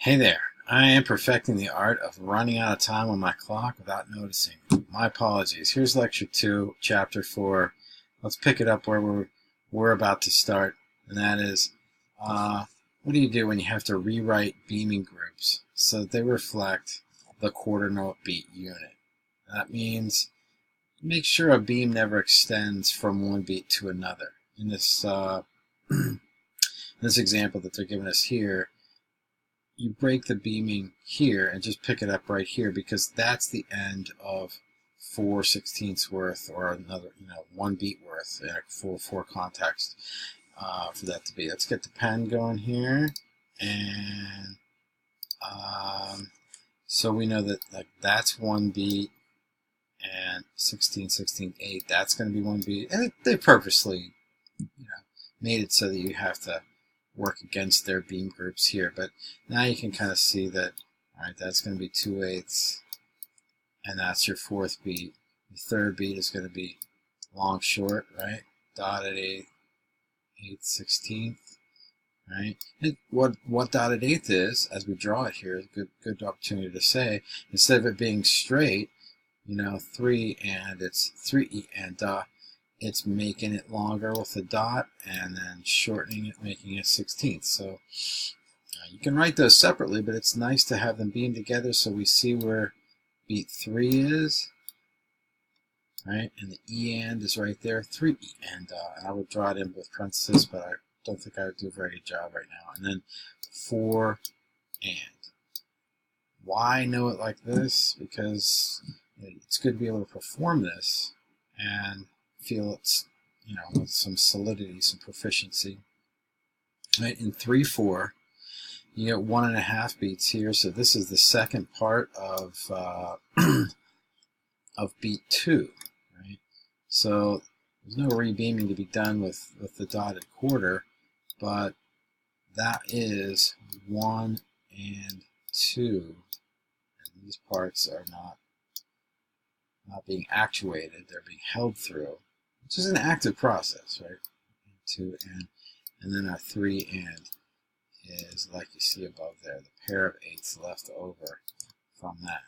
Hey there, I am perfecting the art of running out of time on my clock without noticing. My apologies. Here's lecture 2, chapter 4. Let's pick it up where we're about to start, and that is, what do you do when you have to rewrite beaming groups so that they reflect the quarter note beat unit? That means make sure a beam never extends from one beat to another. In this, this example that they're giving us here, you break the beaming here and just pick it up right here because that's the end of 4/16 worth, or another, 1 beat worth in a full 4 context for that to be. Let's get the pen going here, and so we know that that's 1 beat, and 16, 16, 8, that's going to be 1 beat, and they purposely, made it so that you have to work against their beam groups here, but now you can kind of see that, all right, that's going to be 2/8, and that's your 4th beat. The 3rd beat is going to be long short, right? Dotted 8, 8/16, right? And what dotted 8th is, as we draw it here, is a good opportunity to say, instead of it being straight, 3 and it's 3 and it's making it longer with a dot and then shortening it, making it 16th. So you can write those separately, but it's nice to have them beam together so we see where beat 3 is, right? And the E and is right there, 3 E and I would draw it in with parentheses, but I don't think I would do a very good job right now. And then 4 and. Why know it like this? Because it's good to be able to perform this and feel it's, with some solidity, some proficiency. Right, in 3/4, you get 1.5 beats here, so this is the second part of of beat 2, right? So there's no rebeaming to be done with the dotted quarter, but that is 1 and 2, and these parts are not being actuated, they're being held through, which is an active process, right? 2 and then our 3 and is like you see above there, the pair of 8s left over from that.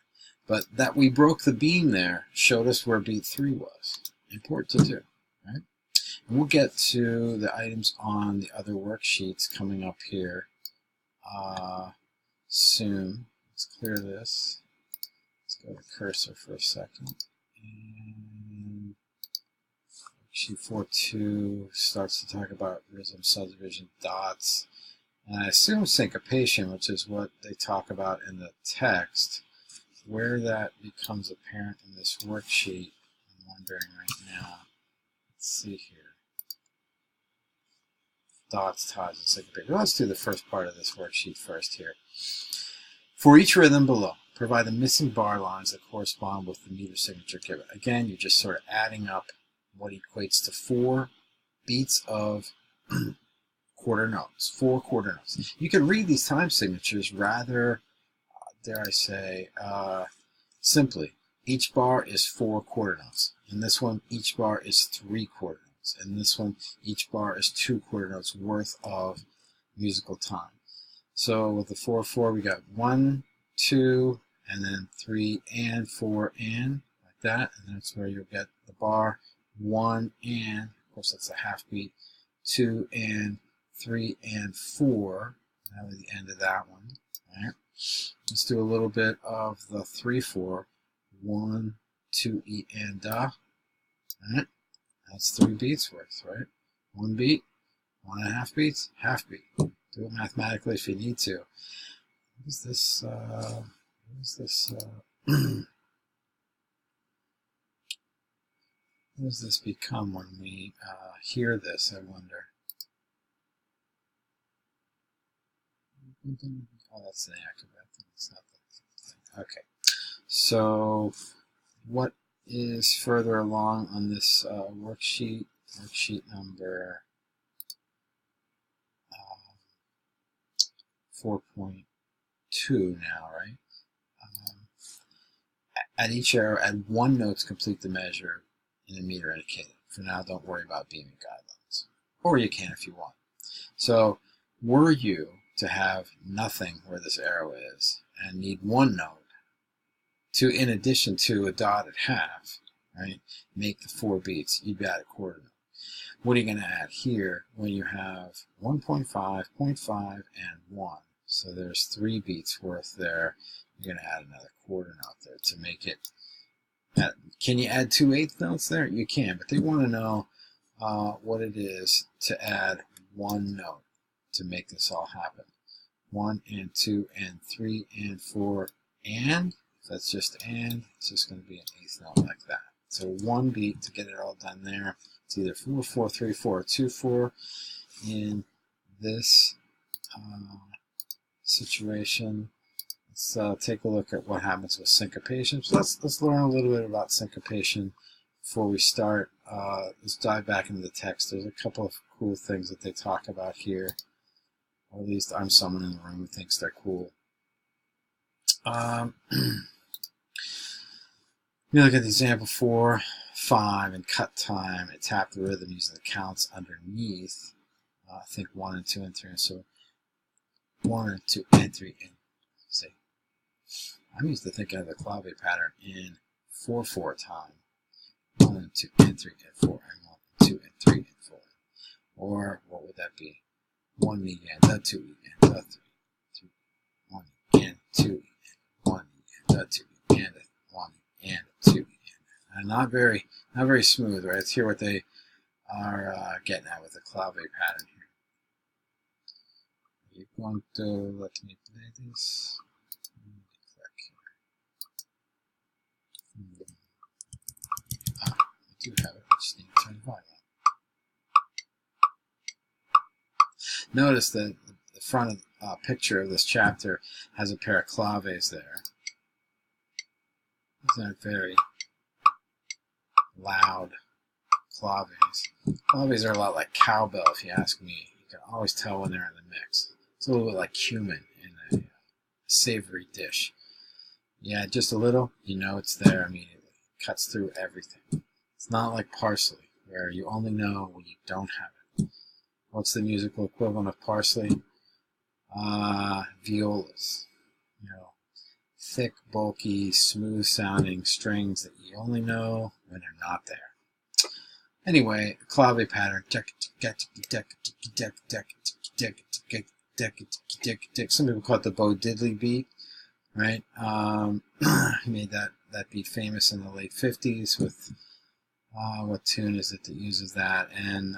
But that we broke the beam there showed us where beat 3 was. Important to do, right? And we'll get to the items on the other worksheets coming up here soon. Let's clear this. Let's go to cursor for a second. And sheet 4.2 starts to talk about rhythm, subdivision, dots, and I assume syncopation, which is what they talk about in the text. Where that becomes apparent in this worksheet, I'm wondering right now. Let's see here. Dots, ties, and syncopation. Let's do the first part of this worksheet first here. For each rhythm below, provide the missing bar lines that correspond with the meter signature given. Again, you're just sort of adding up what equates to 4 beats of quarter notes, 4 quarter notes. You can read these time signatures rather, dare I say, simply. Each bar is 4 quarter notes. In this one, each bar is 3 quarter notes. In this one, each bar is 2 quarter notes worth of musical time. So with the 4/4, we got 1, 2, and then 3 and 4 and, like that, and that's where you'll get the bar 1 and, of course that's a half beat, 2 and, 3 and 4. That was the end of that one. Right? Let's do a little bit of the 3/4. 1, 2 E and da. Right? That's 3 beats worth, right? 1 beat, 1.5 beats, half beat. Do it mathematically if you need to. What is this? What does this become when we hear this, I wonder? Oh, that's an active. It's not that thing. Okay. So what is further along on this worksheet? Worksheet number 4.2 now, right? At each arrow, add 1 note to complete the measure in a meter indicated. For now, don't worry about beaming guidelines. Or you can if you want. So, were you to have nothing where this arrow is and need one note to, in addition to a dotted half, right, make the 4 beats, you'd add a quarter note. What are you going to add here when you have 1.5, 0.5, and 1? So there's 3 beats worth there. You're going to add another quarter note there to make it. Can you add 2/8 notes there? You can, but they want to know what it is to add 1 note to make this all happen. 1 and 2 and 3 and 4 and, if that's just and, it's just going to be an 8th note like that. So 1 beat to get it all done there. It's either 4, 4, 3, 4, 2, 4 in this situation. Let's take a look at what happens with syncopation. So let's learn a little bit about syncopation before we start. Let's dive back into the text. There's a couple of cool things that they talk about here, or at least I'm someone in the room who thinks they're cool. You look at the example 4, 5, and cut time, and tap the rhythm using the counts underneath. I think 1 and 2 and 3, and so 1 and 2 and 3 and see. I'm used to thinking of the clave pattern in 4/4 time. 1 and 2 and 3 and 4 and 1 and 2 and 3 and 4. Or what would that be? 1 again, the 2 again, the 3, 1 and 2 again, 1 again, the 2 again, 1 and 2 again. And not very smooth, right? Let's hear what they are getting at with the clave pattern here. Are you going to let me play this? I do have it. I just need to turn the volume on. Notice that the front of picture of this chapter has a pair of claves there. These aren't very loud claves. Claves are a lot like cowbell, if you ask me. You can always tell when they're in the mix. It's a little bit like cumin in a savory dish. Yeah, just a little, you know it's there immediately. It cuts through everything. It's not like parsley, where you only know when you don't have it. What's the musical equivalent of parsley? Violas. You know, thick, bulky, smooth-sounding strings that you only know when they're not there. Anyway, clave pattern. Some people call it the Bo Diddley beat, right? He made that beat famous in the late 50s with what tune is it that uses that? And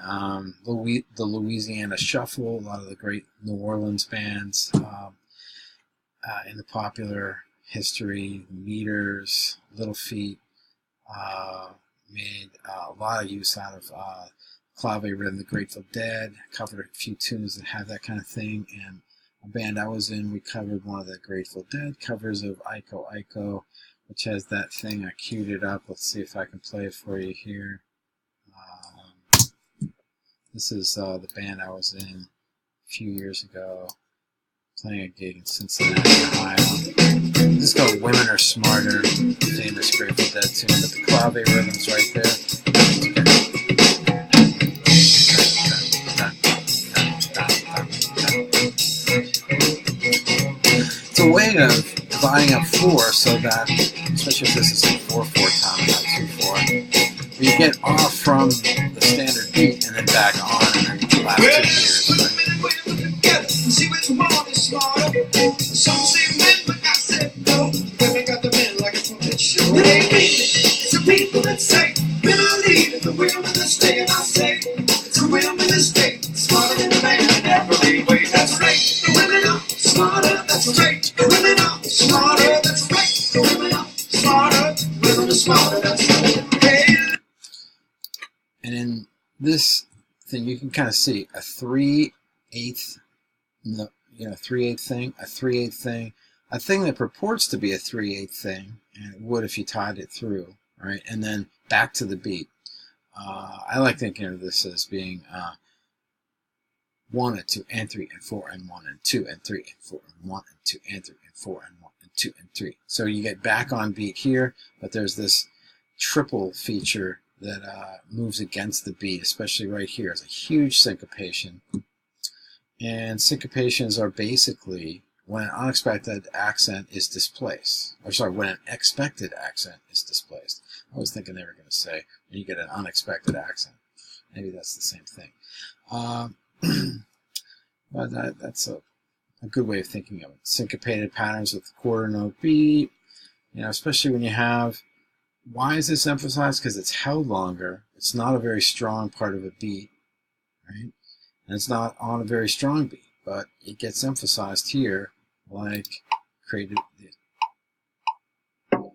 the Louisiana Shuffle, a lot of the great New Orleans bands in the popular history, Meters, Little Feat, made a lot of use out of clave rhythm. The Grateful Dead covered a few tunes that have that kind of thing, and a band I was in, we covered one of the Grateful Dead covers of Iko Iko, which has that thing. I queued it up. Let's see if I can play it for you here. This is the band I was in a few years ago, playing a gig in Cincinnati, Ohio. This is called Women Are Smarter, famous Grateful Dead tune, but the clave rhythm's right there. It's a way of dividing up 4 so that, especially if this is in 4/4 time and not 2/4, you get off from the standard beat and then back on and then the last 2 years. Right? And in this thing, you can kind of see a 3/8, no, 3/8 thing, a 3/8 thing, a thing that purports to be a 3/8 thing, and it would if you tied it through, right? And then back to the beat. I like thinking of this as being 1 and 2 and 3 and 4 and 1 and 2 and 3 and 4 and 1 and 2 and 3 and 4 and 1 and 2 and 3. So you get back on beat here, but there's this triple feature that moves against the beat, especially right here. It's a huge syncopation. And syncopations are basically when an unexpected accent is displaced. Or sorry, when an expected accent is displaced. I was thinking they were going to say when you get an unexpected accent. Maybe that's the same thing. But that's a good way of thinking of it. Syncopated patterns with the quarter note beat. You know, especially when you have, why is this emphasized? Because it's held longer. It's not a very strong part of a beat, right? And it's not on a very strong beat, but it gets emphasized here, like created. Dun,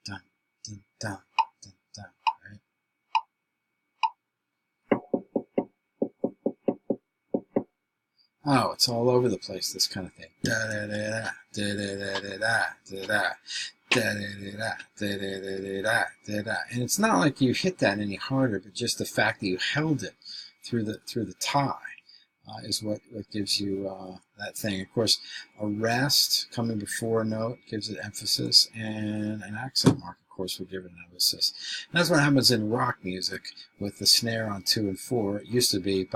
dun, dun, dun, dun, right? Oh, it's all over the place, this kind of thing. Da da da da da da da da da da da da. And it's not like you hit that any harder, but just the fact that you held it through the tie is what gives you that thing. Of course, a rest coming before a note gives it emphasis, and an accent mark, of course, would give it an emphasis. And that's what happens in rock music with the snare on 2 and 4. It used to be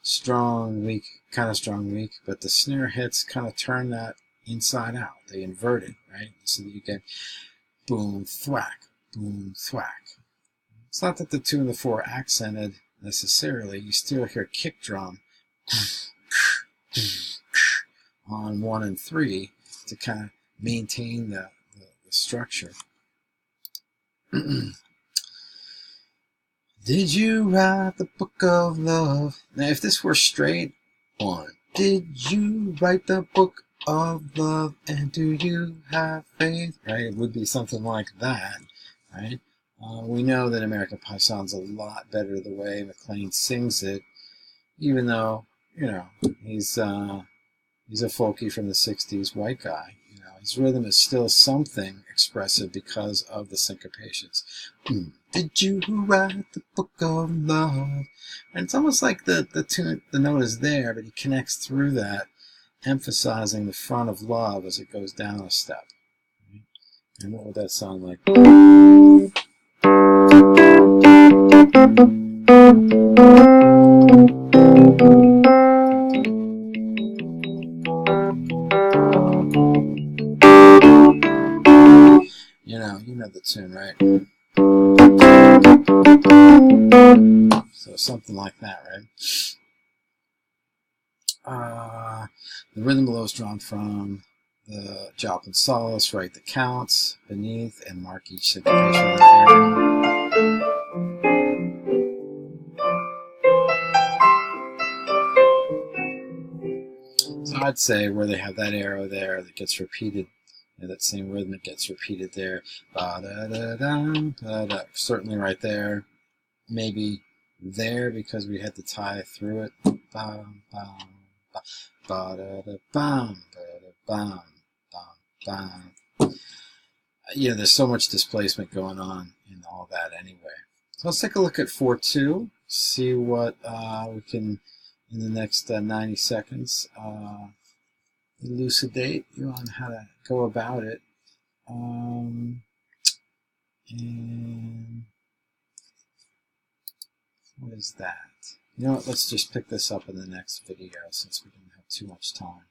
strong, weak, kind of strong, weak, but the snare hits kind of turn that inside out. They invert it, right? So that you get boom, thwack, boom, thwack. It's not that the 2 and the 4 are accented necessarily. You still hear kick drum on 1 and 3 to kind of maintain the structure. Did you write the book of love? Now, if this were straight on, did you write the book of love, and do you have faith? Right? It would be something like that, right? We know that American Pie sounds a lot better the way McLean sings it, even though, you know, he's a folkie from the 60s white guy. You know, his rhythm is still something expressive because of the syncopations. Did you write the book of love? And it's almost like the note is there, but he connects through that, emphasizing the front of love as it goes down a step. And what would that sound like? You know the tune, right? So something like that, right? The rhythm below is drawn from the Joplin solace, write the counts beneath, and mark each syncopation in the area. So I'd say where they have that arrow there that gets repeated, that same rhythm gets repeated there. Ba-da-da-da, certainly right there. Maybe there because we had to tie through it. Bam, bam, ba-da-da-bam, ba-da-bam, bam, bam. There's so much displacement going on in all that anyway. So let's take a look at 4-2, see what we can, in the next 90 seconds, elucidate you on how to go about it. And what is that? You know what, let's just pick this up in the next video since we didn't have too much time.